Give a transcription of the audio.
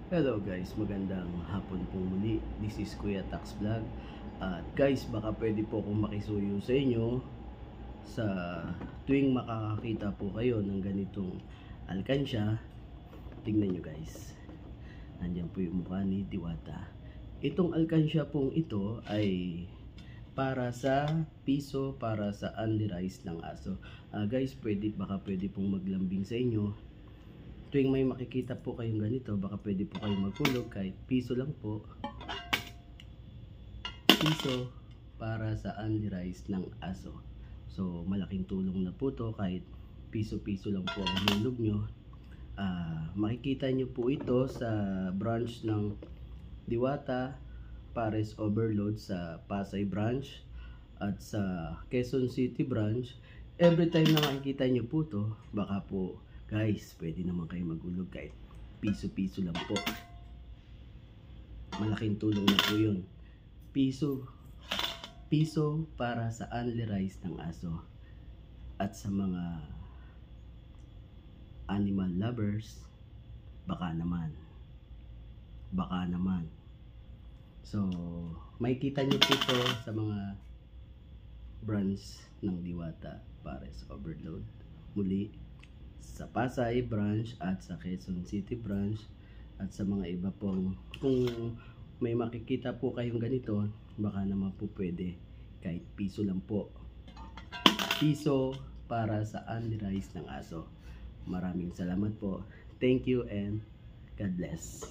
Hello guys, magandang hapon po muli. This is Kuya Tax Vlog. At guys, baka pwede po akong makisuyo sa inyo sa tuwing makakakita po kayo ng ganitong alkansya. Tingnan nyo guys. Nandiyan po yung mukha ni Diwata. Itong alkansya pong ito ay para sa piso, para sa only rice ng aso. Guys, baka pwede pong maglambing sa inyo. Tuwing may makikita po kayong ganito, baka pwede po kayong magkulog kahit piso lang po. Piso para sa only rice ng aso. So malaking tulong na po to, kahit piso-piso lang po ang hulog nyo. Makikita nyo po ito sa branch ng Diwata Pares Overload sa Pasay branch at sa Quezon City branch. Every time na makikita nyo po to, baka po guys, pwede naman kayo magulog kahit piso-piso lang po. Malaking tulong na po yun. Piso para sa only rice ng aso. At sa mga animal lovers, baka naman. So, makikita nyo po ito sa mga branch ng Diwata Pares Overload. Muli, sa Pasay branch at sa Quezon City branch at sa mga iba pong, kung may makikita po kayong ganito, baka naman po pwede kahit piso lang po. Piso para sa only rice ng aso. Maraming salamat po. Thank you and God bless.